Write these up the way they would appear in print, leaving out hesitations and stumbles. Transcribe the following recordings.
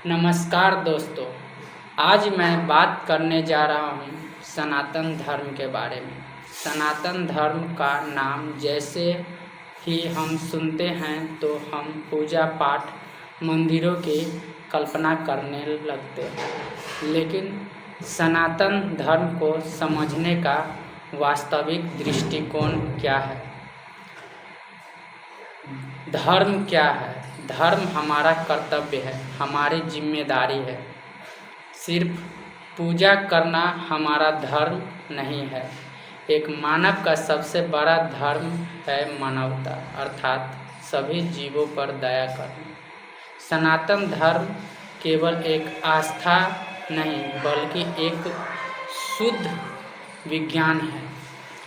नमस्कार दोस्तों। आज मैं बात करने जा रहा हूँ सनातन धर्म के बारे में। सनातन धर्म का नाम जैसे ही हम सुनते हैं तो हम पूजा पाठ मंदिरों की कल्पना करने लगते हैं, लेकिन सनातन धर्म को समझने का वास्तविक दृष्टिकोण क्या है? धर्म क्या है? धर्म हमारा कर्तव्य है, हमारी जिम्मेदारी है। सिर्फ पूजा करना हमारा धर्म नहीं है। एक मानव का सबसे बड़ा धर्म है मानवता, अर्थात सभी जीवों पर दया करना। सनातन धर्म केवल एक आस्था नहीं बल्कि एक शुद्ध विज्ञान है,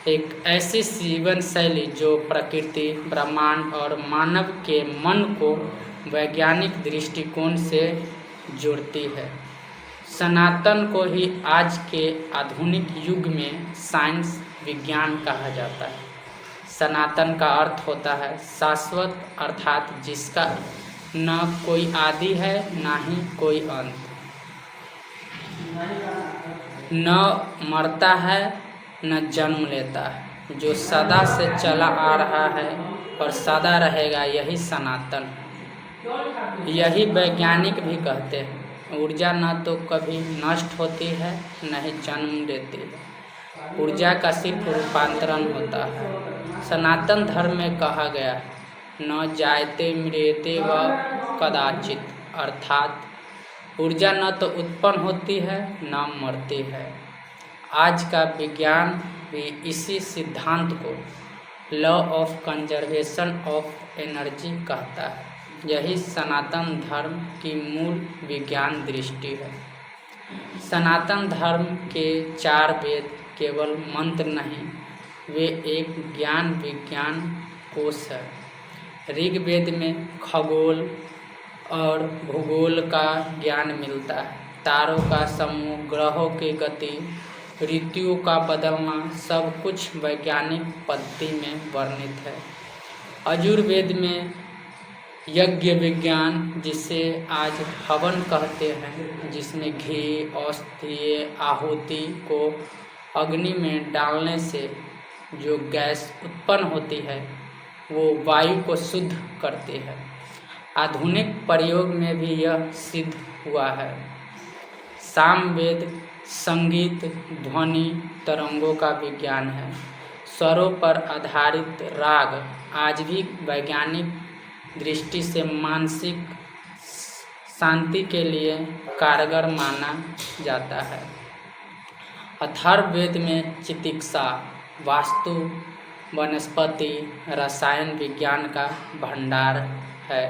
एक ऐसी जीवन शैली जो प्रकृति, ब्रह्मांड और मानव के मन को वैज्ञानिक दृष्टिकोण से जोड़ती है। सनातन को ही आज के आधुनिक युग में साइंस विज्ञान कहा जाता है। सनातन का अर्थ होता है शाश्वत, अर्थात जिसका न कोई आदि है न ही कोई अंत, न मरता है न जन्म लेता है, जो सदा से चला आ रहा है और सदा रहेगा, यही सनातन है। यही वैज्ञानिक भी कहते हैं। ऊर्जा न तो कभी नष्ट होती है न ही जन्म देती है। ऊर्जा का सिर्फ रूपांतरण होता है। सनातन धर्म में कहा गया है, न जायते म्रियते व कदाचित, अर्थात ऊर्जा न तो उत्पन्न होती है न मरती है। आज का विज्ञान भी इसी सिद्धांत को law of conservation of energy कहता है। यही सनातन धर्म की मूल विज्ञान दृष्टि है। सनातन धर्म के 4 वेद केवल मंत्र नहीं, वे एक ज्ञान विज्ञान कोश है। ऋग्वेद में खगोल और भूगोल का ज्ञान मिलता है। तारों का समूह, ग्रहों की गति, ऋतुओं का बदलना, सब कुछ वैज्ञानिक पद्धति में वर्णित है। यजुर्वेद में यज्ञ विज्ञान, जिसे आज हवन कहते हैं, जिसमें घी, औषधीय आहुति को अग्नि में डालने से जो गैस उत्पन्न होती है वो वायु को शुद्ध करती है। आधुनिक प्रयोग में भी यह सिद्ध हुआ है। सामवेद संगीत, ध्वनि, तरंगों का विज्ञान है। स्वरों पर आधारित राग आज भी वैज्ञानिक दृष्टि से मानसिक शांति के लिए कारगर माना जाता है। अथर्ववेद में चिकित्सा, वास्तु, वनस्पति, रसायन विज्ञान का भंडार है।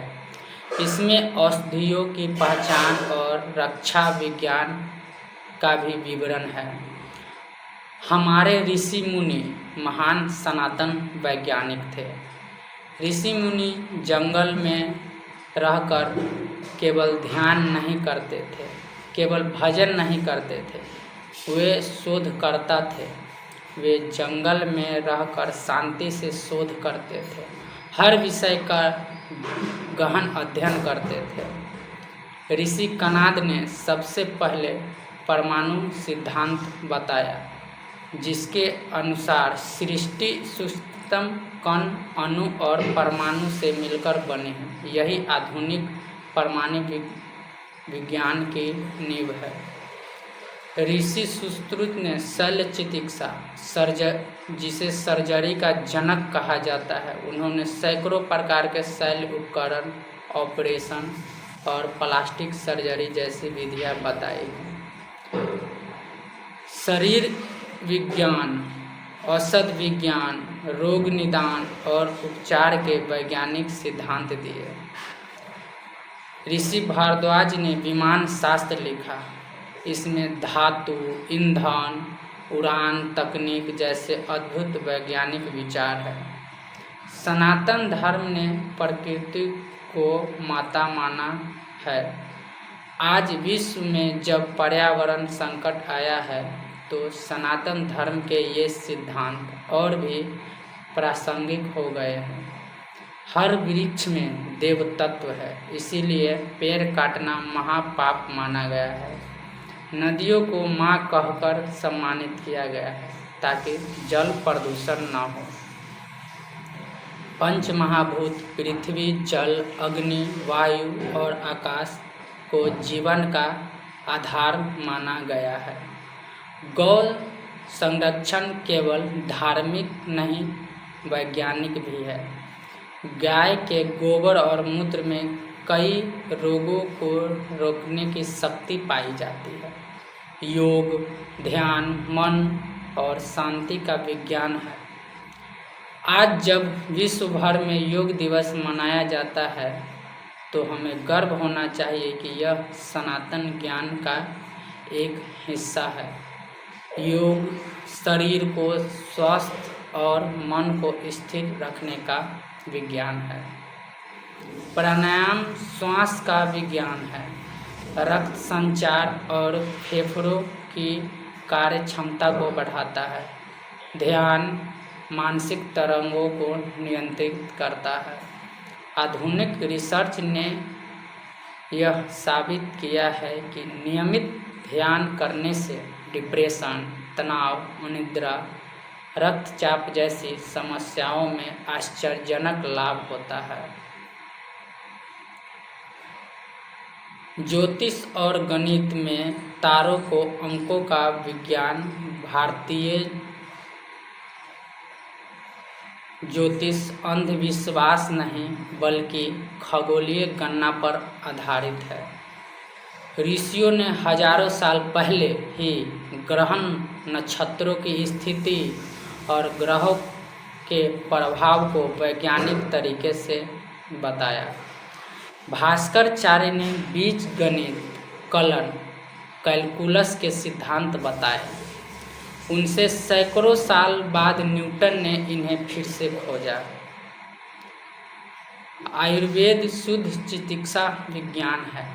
इसमें औषधियों की पहचान और रक्षा विज्ञान का भी विवरण है। हमारे ऋषि मुनि महान सनातन वैज्ञानिक थे। ऋषि मुनि जंगल में रहकर केवल ध्यान नहीं करते थे, केवल भजन नहीं करते थे, वे शोधकर्ता थे। वे जंगल में रहकर शांति से शोध करते थे, हर विषय का गहन अध्ययन करते थे। ऋषि कनाद ने सबसे पहले परमाणु सिद्धांत बताया, जिसके अनुसार सृष्टि सूक्ष्मतम कण, अणु और परमाणु से मिलकर बने हैं। यही आधुनिक परमाणु विज्ञान की नींव है। ऋषि सुश्रुत ने शल्य चिकित्सा, जिसे सर्जरी का जनक कहा जाता है, उन्होंने सैकड़ों प्रकार के शल्य उपकरण, ऑपरेशन और प्लास्टिक सर्जरी जैसी विधियां बताई हैं। शरीर विज्ञान, औषध विज्ञान, रोग निदान और उपचार के वैज्ञानिक सिद्धांत दिए। ऋषि भारद्वाज ने विमान शास्त्र लिखा। इसमें धातु, ईंधन, उड़ान तकनीक जैसे अद्भुत वैज्ञानिक विचार है। सनातन धर्म ने प्रकृति को माता माना है। आज विश्व में जब पर्यावरण संकट आया है तो सनातन धर्म के ये सिद्धांत और भी प्रासंगिक हो गए हैं। हर वृक्ष में देव तत्व है, इसीलिए पेड़ काटना महापाप माना गया है। नदियों को माँ कहकर सम्मानित किया गया है ताकि जल प्रदूषण न हो। पंच महाभूत पृथ्वी, जल, अग्नि, वायु और आकाश को जीवन का आधार माना गया है। गौ संरक्षण केवल धार्मिक नहीं, वैज्ञानिक भी है। गाय के गोबर और मूत्र में कई रोगों को रोकने की शक्ति पाई जाती है। योग, ध्यान, मन और शांति का विज्ञान है। आज जब विश्व भर में योग दिवस मनाया जाता है तो हमें गर्व होना चाहिए कि यह सनातन ज्ञान का एक हिस्सा है। योग शरीर को स्वस्थ और मन को स्थिर रखने का विज्ञान है। प्राणायाम श्वास का विज्ञान है। रक्त संचार और फेफड़ों की कार्य क्षमता को बढ़ाता है। ध्यान मानसिक तरंगों को नियंत्रित करता है। आधुनिक रिसर्च ने यह साबित किया है कि नियमित ध्यान करने से डिप्रेशन, तनाव, अनिद्रा, रक्तचाप जैसी समस्याओं में आश्चर्यजनक लाभ होता है। ज्योतिष और गणित में तारों को अंकों का विज्ञान भारतीय ज्योतिष अंधविश्वास नहीं बल्कि खगोलीय गणना पर आधारित है। ऋषियों ने हजारों साल पहले ही ग्रहण, नक्षत्रों की स्थिति और ग्रहों के प्रभाव को वैज्ञानिक तरीके से बताया। भास्कराचार्य ने बीजगणित, कलन, कैलकुलस के सिद्धांत बताए। उनसे सैकड़ों साल बाद न्यूटन ने इन्हें फिर से खोजा। आयुर्वेद शुद्ध चिकित्सा विज्ञान है।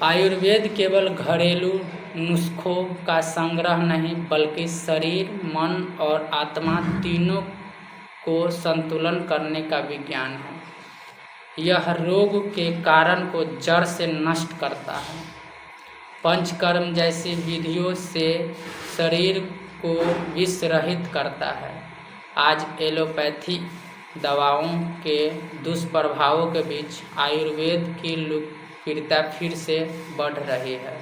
आयुर्वेद केवल घरेलू नुस्खों का संग्रह नहीं बल्कि शरीर, मन और आत्मा तीनों को संतुलन करने का विज्ञान है। यह रोग के कारण को जड़ से नष्ट करता है। पंचकर्म जैसी विधियों से शरीर को विष रहित करता है। आज एलोपैथी दवाओं के दुष्प्रभावों के बीच आयुर्वेद की लोकप्रियता फिर से बढ़ रही है।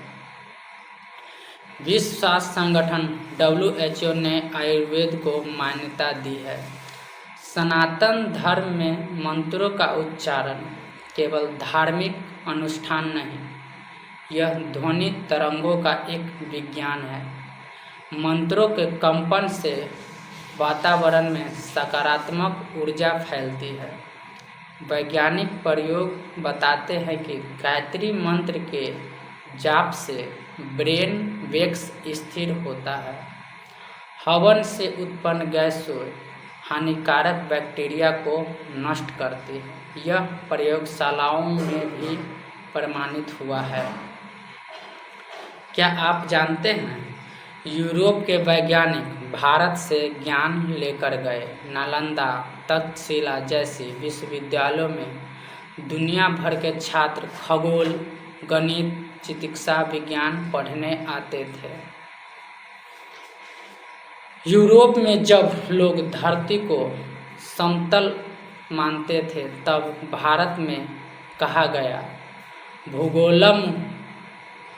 विश्व स्वास्थ्य संगठन WHO ने आयुर्वेद को मान्यता दी है। सनातन धर्म में मंत्रों का उच्चारण केवल धार्मिक अनुष्ठान नहीं, यह ध्वनि तरंगों का एक विज्ञान है। मंत्रों के कंपन से वातावरण में सकारात्मक ऊर्जा फैलती है। वैज्ञानिक प्रयोग बताते हैं कि गायत्री मंत्र के जाप से ब्रेन वेक्स स्थिर होता है। हवन से उत्पन्न गैसों हानिकारक बैक्टीरिया को नष्ट करती है। यह प्रयोगशालाओं में भी प्रमाणित हुआ है। क्या आप जानते हैं यूरोप के वैज्ञानिक भारत से ज्ञान लेकर गए। नालंदा, तक्षशिला जैसी विश्वविद्यालयों में दुनिया भर के छात्र खगोल, गणित, चिकित्सा विज्ञान पढ़ने आते थे। यूरोप में जब लोग धरती को समतल मानते थे तब भारत में कहा गया भूगोलम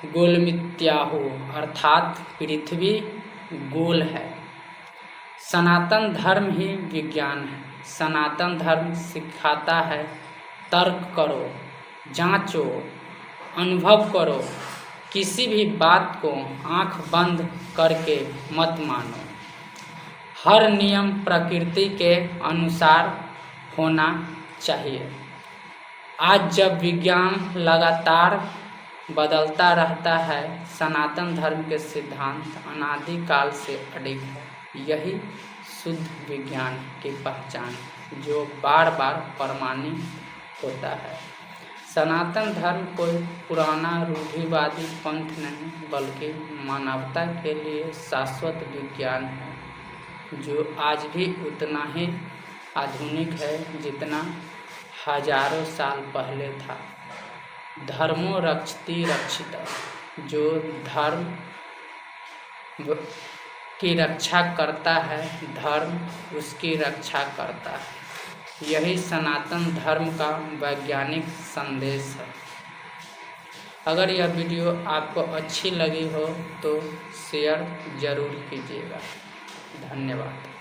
गोलमित्याहु, अर्थात पृथ्वी गोल है। सनातन धर्म ही विज्ञान है। सनातन धर्म सिखाता है तर्क करो, जांचो, अनुभव करो, किसी भी बात को आंख बंद करके मत मानो। हर नियम प्रकृति के अनुसार होना चाहिए। आज जब विज्ञान लगातार बदलता रहता है, सनातन धर्म के सिद्धांत अनादिकाल से अडिग है। यही शुद्ध विज्ञान की पहचान जो बार बार प्रमाणित होता है। सनातन धर्म कोई पुराना रूढ़िवादी पंथ नहीं बल्कि मानवता के लिए शाश्वत विज्ञान है जो आज भी उतना ही आधुनिक है जितना हजारों साल पहले था। धर्मो रक्षति रक्षिता, जो धर्म की रक्षा करता है, धर्म उसकी रक्षा करता है। यही सनातन धर्म का वैज्ञानिक संदेश है। अगर यह वीडियो आपको अच्छी लगी हो तो शेयर ज़रूर कीजिएगा। धन्यवाद।